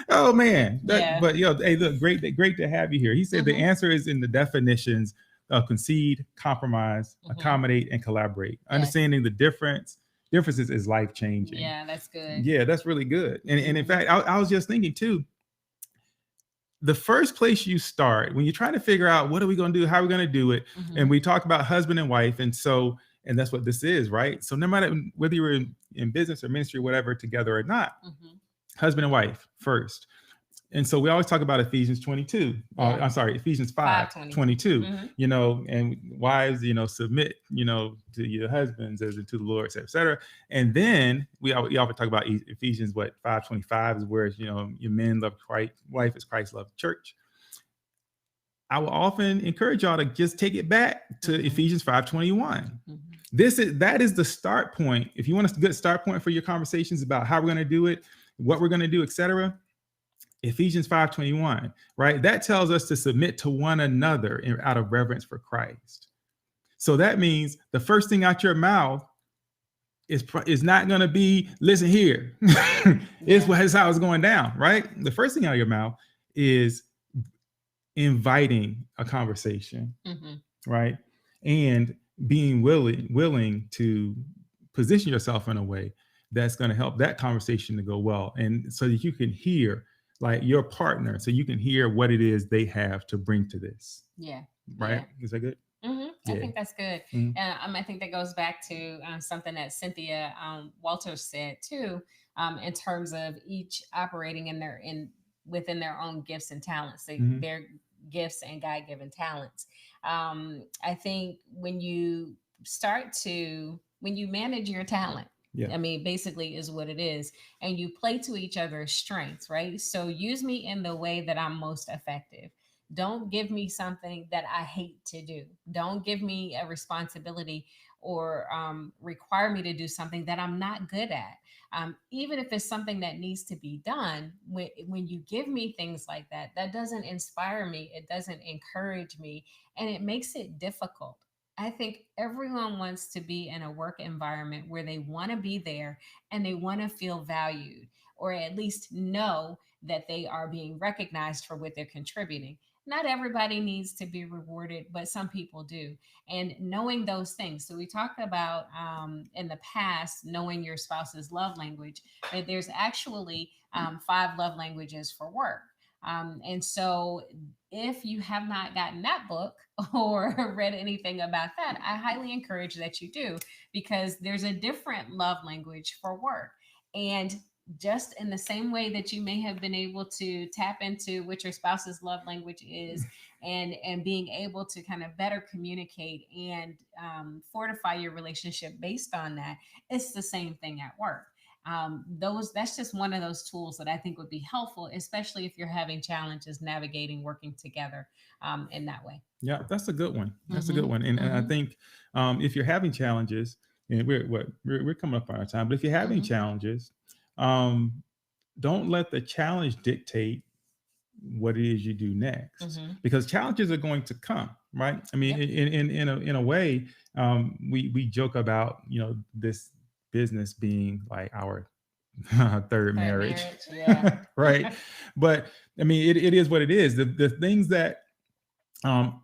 Oh man. But hey, look, great to have you here. He said the answer is in the definitions of concede, compromise, accommodate, and collaborate. Yes. Understanding the differences is life-changing. Yeah, that's good. Yeah, that's really good. And in fact, I was just thinking too, the first place you start when you're trying to figure out what are we going to do, how are we going to do it, and we talk about husband and wife, and that's what this is, right? So no matter whether you're in business or ministry, whatever, together or not, husband and wife first. And so we always talk about Ephesians 22. Yeah. I'm sorry, Ephesians 5:22. And wives, submit, to your husbands as to the Lord, et cetera, et cetera. And then we often talk about Ephesians 5:25 is where your men love Christ, wife as Christ loved the church. I will often encourage y'all to just take it back to Ephesians 5:21. That is the start point. If you want a good start point for your conversations about how we're going to do it, what we're going to do, et cetera, Ephesians 5:21, right? That tells us to submit to one another out of reverence for Christ. So that means the first thing out your mouth is not going to be, listen here. It's how it's going down, right? The first thing out of your mouth is inviting a conversation, right? And being willing to position yourself in a way that's going to help that conversation to go well. And so that you can hear like your partner, so you can hear what it is they have to bring to this. Yeah. Right. Yeah. Is that good? I think that's good. And I think that goes back to something that Cynthia Walters said too, in terms of each operating within their own gifts and talents, their gifts and God-given talents. I think when you manage your talent, I mean, basically is what it is. And you play to each other's strengths, right? So use me in the way that I'm most effective. Don't give me something that I hate to do. Don't give me a responsibility or require me to do something that I'm not good at. Even if it's something that needs to be done, when you give me things like that, that doesn't inspire me. It doesn't encourage me, and it makes it difficult. I think everyone wants to be in a work environment where they want to be there and they want to feel valued, or at least know that they are being recognized for what they're contributing. Not everybody needs to be rewarded, but some people do. And knowing those things. So we talked about in the past, knowing your spouse's love language, but there's actually 5 love languages for work. And so if you have not gotten that book or read anything about that, I highly encourage that you do, because there's a different love language for work. And just in the same way that you may have been able to tap into what your spouse's love language is and being able to kind of better communicate and fortify your relationship based on that, it's the same thing at work. That's just one of those tools that I think would be helpful, especially if you're having challenges navigating working together in that way. Yeah, that's a good one. That's a good one. And I think if you're having challenges, and we're coming up on our time, but if you're having challenges, don't let the challenge dictate what it is you do next, because challenges are going to come, right? I mean, in a way, we joke about this business being like our third marriage. Right? But I mean, it is what it is. The things that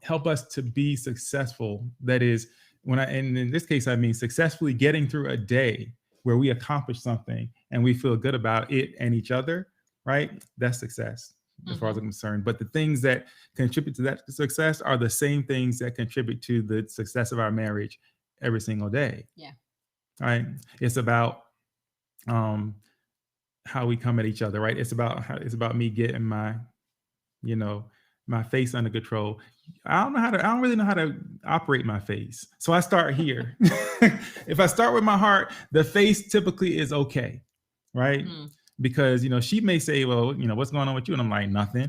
help us to be successful, that is, and in this case, I mean successfully getting through a day where we accomplish something and we feel good about it and each other, right? That's success as far as I'm concerned. But the things that contribute to that success are the same things that contribute to the success of our marriage every single day. Yeah. Right. It's about how we come at each other, right? It's about me getting my face under control. I don't really know how to operate my face. So I start here. If I start with my heart, the face typically is okay, right? Because, she may say, well, what's going on with you? And I'm like, nothing.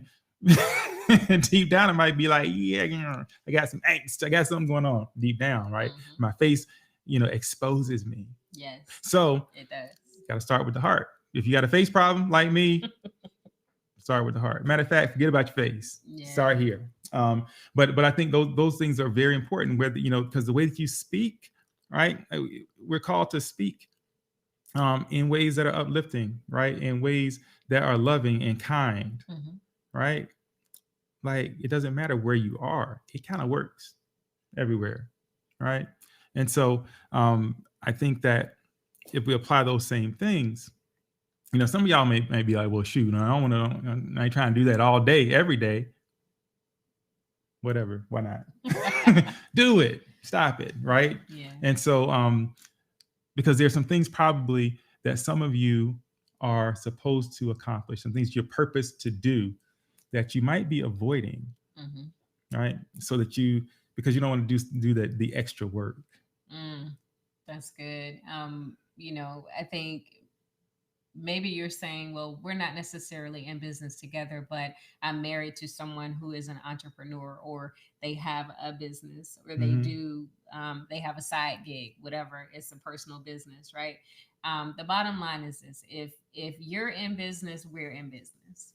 And deep down, it might be like, yeah, I got some angst. I got something going on deep down, right? My face, exposes me. Yes. So it does. Got to start with the heart. If you got a face problem like me, start with the heart. Matter of fact, forget about your face. Yeah. Start here. But I think those things are very important. Whether because the way that you speak, right? We're called to speak in ways that are uplifting, right? In ways that are loving and kind, right? Like it doesn't matter where you are; it kind of works everywhere, right? And so I think that if we apply those same things, some of y'all may be like, well, shoot, I ain't trying to do that all day, every day. Whatever, why not? Do it, stop it, right? Yeah. And so, because there's some things probably that some of you are supposed to accomplish, some things you're purposed to do that you might be avoiding, right? So that because you don't want to do the extra work. That's good. I think maybe you're saying, well, we're not necessarily in business together, but I'm married to someone who is an entrepreneur, or they have a business, or they do, they have a side gig, whatever. It's a personal business, right? The bottom line is this: if you're in business, we're in business.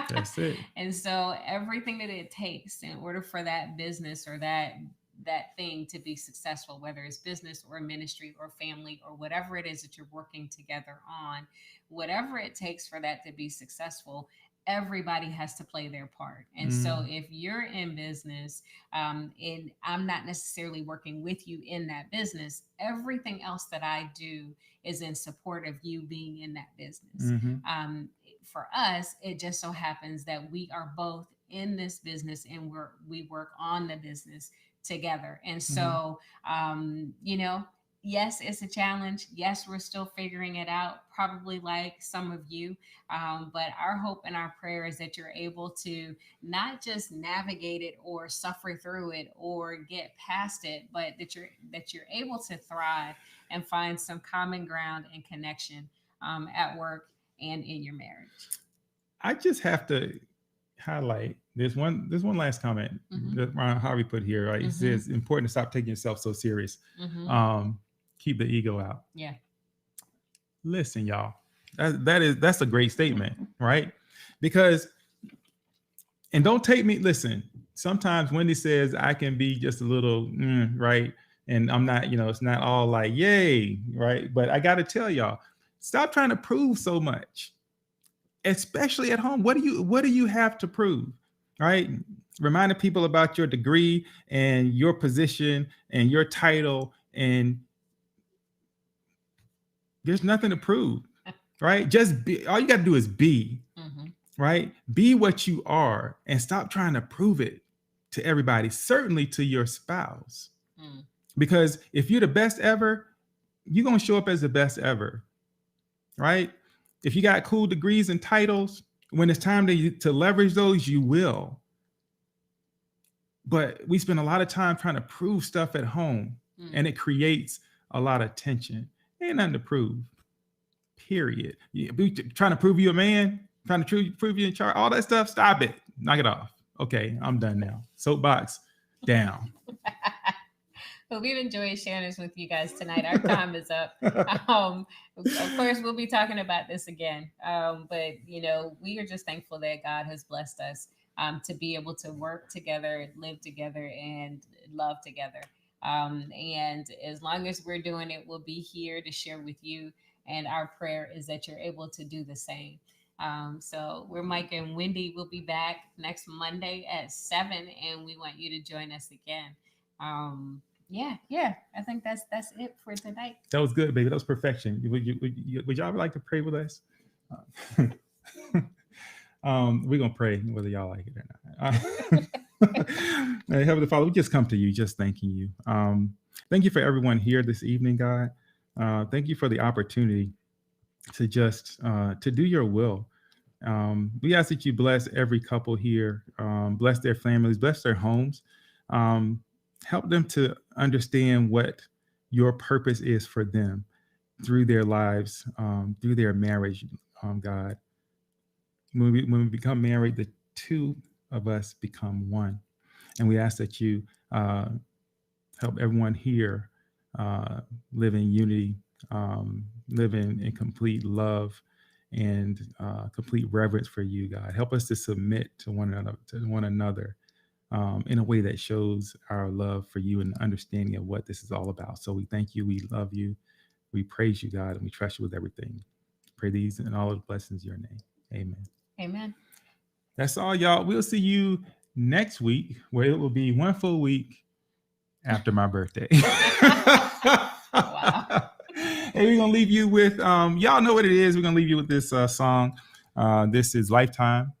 That's it. And so everything that it takes in order for that business or that thing to be successful, whether it's business or ministry or family or whatever it is that you're working together on, whatever it takes for that to be successful, everybody has to play their part. And so if you're in business, and I'm not necessarily working with you in that business, everything else that I do is in support of you being in that business. For us, it just so happens that we are both in this business, and we work on the business together. And so, yes, it's a challenge. Yes, we're still figuring it out, probably like some of you. But our hope and our prayer is that you're able to not just navigate it or suffer through it or get past it, but that you're able to thrive and find some common ground and connection at work and in your marriage. I just have to highlight this one last comment that Ron Harvey put here, right? It says it's important to stop taking yourself so serious. Keep the ego out. Yeah. Listen, y'all, that's a great statement, right? Because, and don't take me, listen, sometimes Wendy says I can be just a little, right? And I'm not, it's not all like, yay, right? But I got to tell y'all, stop trying to prove so much, especially at home. What do you have to prove, right? Reminding people about your degree and your position and your title, and there's nothing to prove, right? Just be. All you got to do is be, right? Be what you are, and stop trying to prove it to everybody, certainly to your spouse. Because if you're the best ever, you're going to show up as the best ever, right? If you got cool degrees and titles, when it's time to leverage those, you will. But we spend a lot of time trying to prove stuff at home, and it creates a lot of tension. Ain't nothing to prove, period. Trying to prove you a man, trying to prove you in charge, all that stuff, stop it. Knock it off. Okay, I'm done now. Soapbox down. Well, we've enjoyed sharing this with you guys tonight. Our time is up. Of course, we'll be talking about this again. But, we are just thankful that God has blessed us to be able to work together, live together, and love together. And as long as we're doing it, we'll be here to share with you. And our prayer is that you're able to do the same. So we're Mike and Wendy. Will be back next Monday at 7, and we want you to join us again. Yeah. I think that's it for tonight. That was good, baby. That was perfection. Would y'all like to pray with us? We're gonna pray whether y'all like it or not. Hey, Heavenly Father, we just come to you, just thanking you. Thank you for everyone here this evening, God. Thank you for the opportunity to just to do your will. We ask that you bless every couple here, bless their families, bless their homes. Help them to understand what your purpose is for them through their lives, through their marriage, God. When we become married, the two of us become one. And we ask that you help everyone here live in unity, live in complete love and complete reverence for you, God. Help us to submit to one another. In a way that shows our love for you and understanding of what this is all about. So we thank you, we love you, we praise you, God, and we trust you with everything. Pray these and all of the blessings in your name. Amen. Amen. That's all, y'all. We'll see you next week, where it will be one full week after my birthday. Wow. And we're gonna leave you with y'all know what it is. We're gonna leave you with this song. This is Lifetime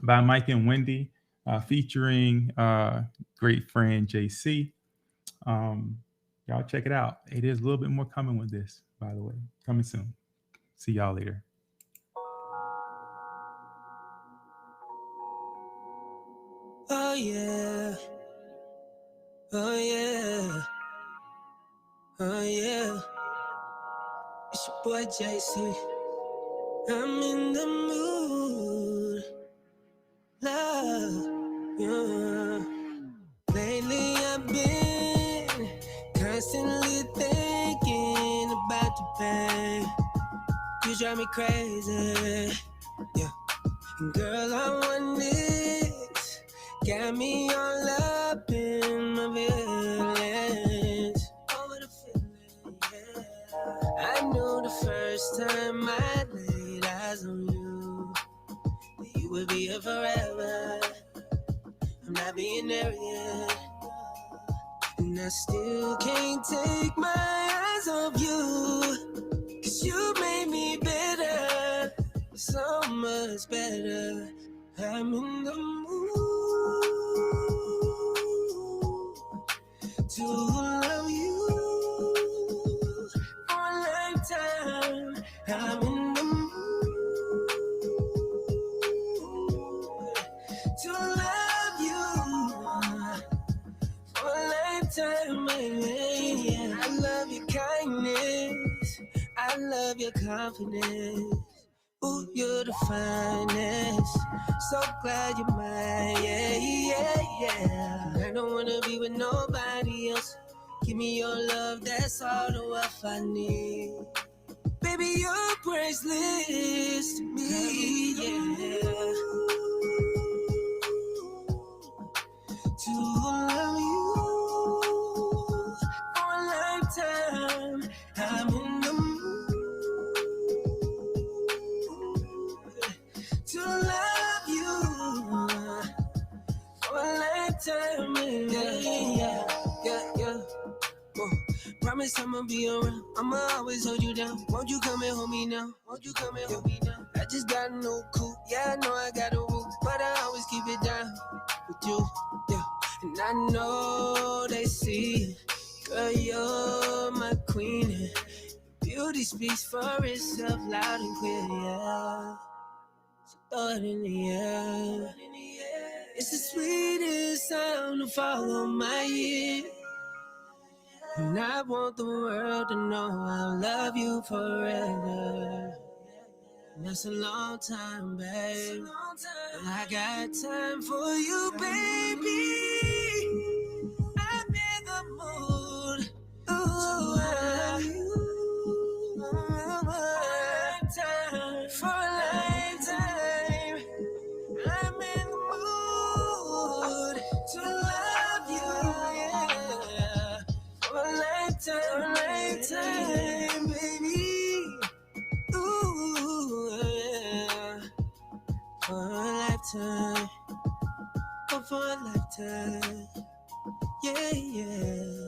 by Mike and Wendy. Featuring great friend JC. Y'all check it out. It is a little bit more coming with this, by the way. Coming soon. See y'all later. Oh yeah. Oh yeah. Oh yeah. It's your boy JC. I'm in the mood. Love. Yeah. Lately I've been constantly thinking about you, babe. You drive me crazy. Yeah. And girl, I want this. Got me all up in my feelings. Oh, what a feeling, yeah. I knew the first time I laid eyes on you that you would be here forever. I'm not being arrogant, and I still can't take my eyes off you. 'Cause you made me better, so much better. I'm in the mood to love you for a lifetime. I'm in the mood to love you for a lifetime, baby. I love your kindness, I love your confidence. Ooh, you're the finest. So glad you're mine, yeah, yeah, yeah. I don't wanna be with nobody else. Give me your love, that's all the wealth I need. Baby, you're priceless to me, yeah. To love you for a lifetime. I'm in the mood to love you for a lifetime, yeah, yeah, yeah. Whoa. Promise I'ma be around, I'ma always hold you down. Won't you come and hold me now? Won't you come and hold me now? I just got a new coupe, yeah, I know I got a roof, but I always keep it down with you, yeah. And I know they see, girl, you're my queen, and beauty speaks for itself loud and clear, yeah. So throw it in the air. It's the sweetest sound to follow my ear. And I want the world to know I love you forever. And that's a long time, babe. But I got time for you, baby. I'm in the mood. Ooh, lifetime, for a lifetime. I'm in the mood to love you, yeah. For a lifetime, baby. Ooh, yeah. For a lifetime, oh, for a lifetime, yeah, yeah.